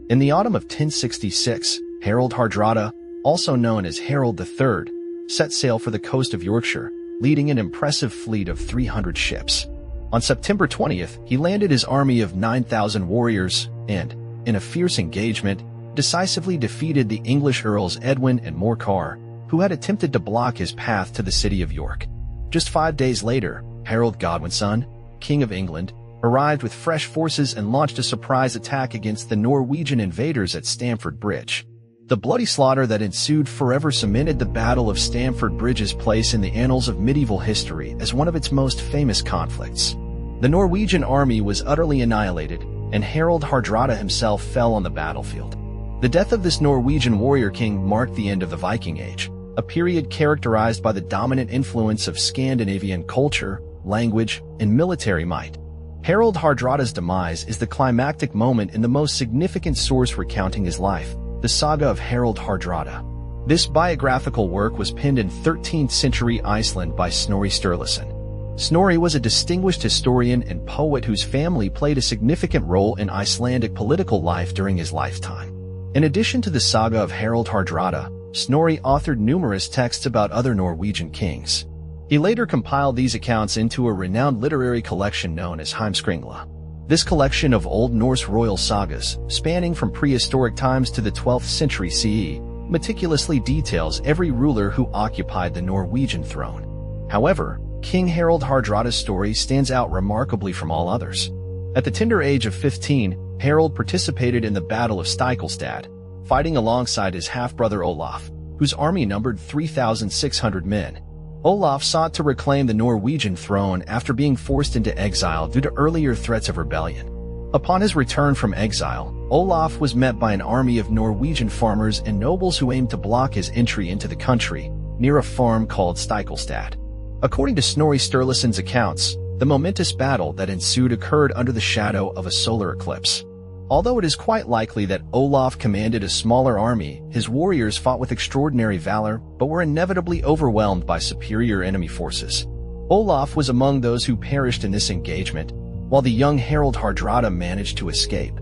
In the autumn of 1066, Harald Hardrada, also known as Harald III, set sail for the coast of Yorkshire, leading an impressive fleet of 300 ships. On September 20th, he landed his army of 9,000 warriors and, in a fierce engagement, decisively defeated the English Earls Edwin and Morcar, who had attempted to block his path to the city of York. Just 5 days later, Harold Godwinson, King of England, arrived with fresh forces and launched a surprise attack against the Norwegian invaders at Stamford Bridge. The bloody slaughter that ensued forever cemented the Battle of Stamford Bridge's place in the annals of medieval history as one of its most famous conflicts. The Norwegian army was utterly annihilated, and Harald Hardrada himself fell on the battlefield. The death of this Norwegian warrior king marked the end of the Viking Age, a period characterized by the dominant influence of Scandinavian culture, language, and military might. Harald Hardrada's demise is the climactic moment in the most significant source recounting his life, the Saga of Harald Hardrada. This biographical work was penned in 13th century Iceland by Snorri Sturluson. Snorri was a distinguished historian and poet whose family played a significant role in Icelandic political life during his lifetime. In addition to the Saga of Harald Hardrada, Snorri authored numerous texts about other Norwegian kings. He later compiled these accounts into a renowned literary collection known as Heimskringla. This collection of Old Norse royal sagas, spanning from prehistoric times to the 12th century CE, meticulously details every ruler who occupied the Norwegian throne. However, King Harald Hardrada's story stands out remarkably from all others. At the tender age of 15, Harald participated in the Battle of Stiklestad, fighting alongside his half-brother Olaf, whose army numbered 3,600 men. Olaf sought to reclaim the Norwegian throne after being forced into exile due to earlier threats of rebellion. Upon his return from exile, Olaf was met by an army of Norwegian farmers and nobles who aimed to block his entry into the country, near a farm called Stiklestad. According to Snorri Sturluson's accounts, the momentous battle that ensued occurred under the shadow of a solar eclipse. Although it is quite likely that Olaf commanded a smaller army, his warriors fought with extraordinary valor but were inevitably overwhelmed by superior enemy forces. Olaf was among those who perished in this engagement, while the young Harald Hardrada managed to escape.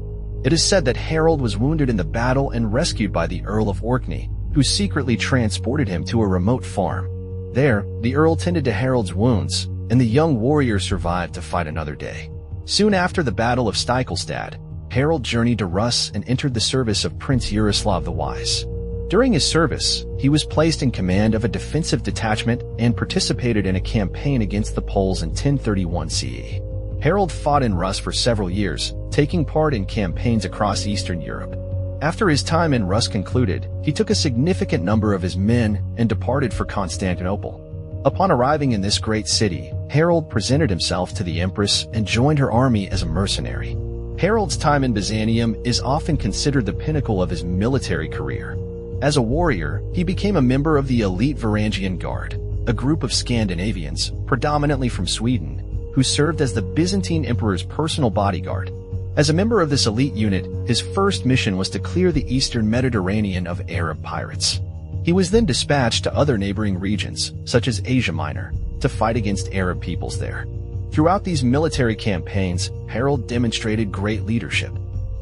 It is said that Harald was wounded in the battle and rescued by the Earl of Orkney, who secretly transported him to a remote farm. There, the Earl tended to Harald's wounds, and the young warrior survived to fight another day. Soon after the Battle of Stiklestad, Harald journeyed to Rus and entered the service of Prince Yaroslav the Wise. During his service, he was placed in command of a defensive detachment and participated in a campaign against the Poles in 1031 CE. Harald fought in Rus for several years, taking part in campaigns across Eastern Europe. After his time in Rus concluded, he took a significant number of his men and departed for Constantinople. Upon arriving in this great city, Harald presented himself to the Empress and joined her army as a mercenary. Harald's time in Byzantium is often considered the pinnacle of his military career. As a warrior, he became a member of the elite Varangian Guard, a group of Scandinavians, predominantly from Sweden, who served as the Byzantine Emperor's personal bodyguard. As a member of this elite unit, his first mission was to clear the eastern Mediterranean of Arab pirates. He was then dispatched to other neighboring regions, such as Asia Minor, to fight against Arab peoples there. Throughout these military campaigns, Harald demonstrated great leadership.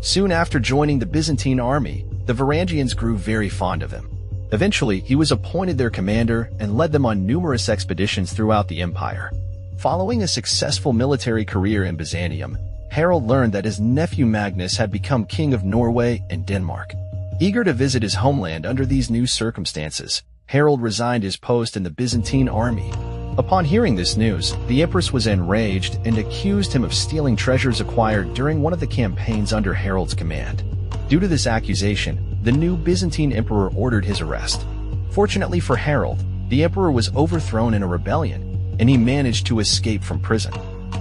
Soon after joining the Byzantine army, the Varangians grew very fond of him. Eventually, he was appointed their commander and led them on numerous expeditions throughout the empire. Following a successful military career in Byzantium, Harald learned that his nephew Magnus had become king of Norway and Denmark. Eager to visit his homeland under these new circumstances, Harald resigned his post in the Byzantine army. Upon hearing this news, the Empress was enraged and accused him of stealing treasures acquired during one of the campaigns under Harald's command. Due to this accusation, the new Byzantine emperor ordered his arrest. Fortunately for Harald, the emperor was overthrown in a rebellion, and he managed to escape from prison.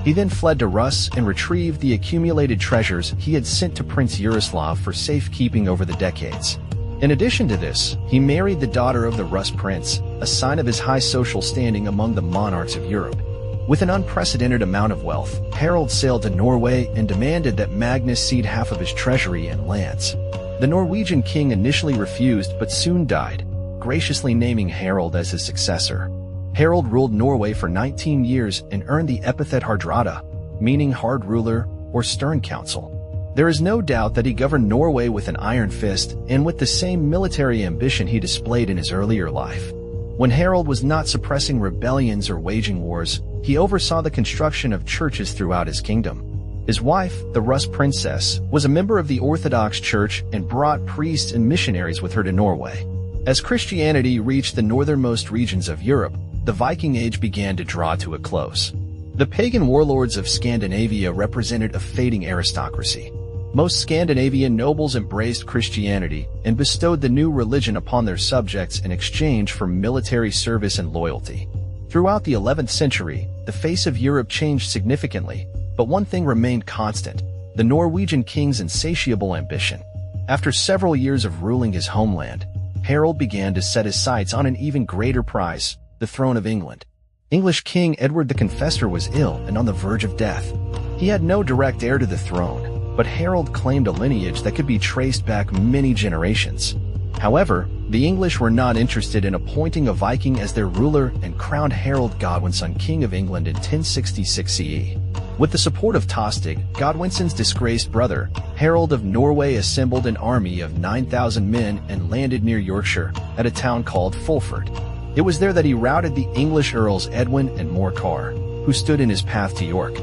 He then fled to Rus and retrieved the accumulated treasures he had sent to Prince Yaroslav for safekeeping over the decades. In addition to this, he married the daughter of the Rus prince, a sign of his high social standing among the monarchs of Europe. With an unprecedented amount of wealth, Harald sailed to Norway and demanded that Magnus cede half of his treasury and lands. The Norwegian king initially refused but soon died, graciously naming Harald as his successor. Harald ruled Norway for 19 years and earned the epithet Hardrada, meaning hard ruler or stern counsel. There is no doubt that he governed Norway with an iron fist and with the same military ambition he displayed in his earlier life. When Harald was not suppressing rebellions or waging wars, he oversaw the construction of churches throughout his kingdom. His wife, the Rus princess, was a member of the Orthodox Church and brought priests and missionaries with her to Norway. As Christianity reached the northernmost regions of Europe, the Viking Age began to draw to a close. The pagan warlords of Scandinavia represented a fading aristocracy. Most Scandinavian nobles embraced Christianity and bestowed the new religion upon their subjects in exchange for military service and loyalty. Throughout the 11th century, the face of Europe changed significantly, but one thing remained constant: the Norwegian king's insatiable ambition. After several years of ruling his homeland, Harald began to set his sights on an even greater prize: the throne of England. English King Edward the Confessor was ill and on the verge of death. He had no direct heir to the throne, but Harald claimed a lineage that could be traced back many generations. However, the English were not interested in appointing a Viking as their ruler and crowned Harald Godwinson King of England in 1066 CE. With the support of Tostig, Godwinson's disgraced brother, Harald of Norway assembled an army of 9,000 men and landed near Yorkshire at a town called Fulford. It was there that he routed the English earls Edwin and Morcar, who stood in his path to York.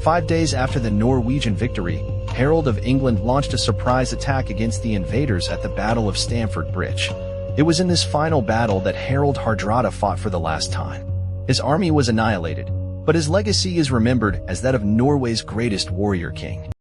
5 days after the Norwegian victory, Harald of England launched a surprise attack against the invaders at the Battle of Stamford Bridge. It was in this final battle that Harald Hardrada fought for the last time. His army was annihilated, but his legacy is remembered as that of Norway's greatest warrior king.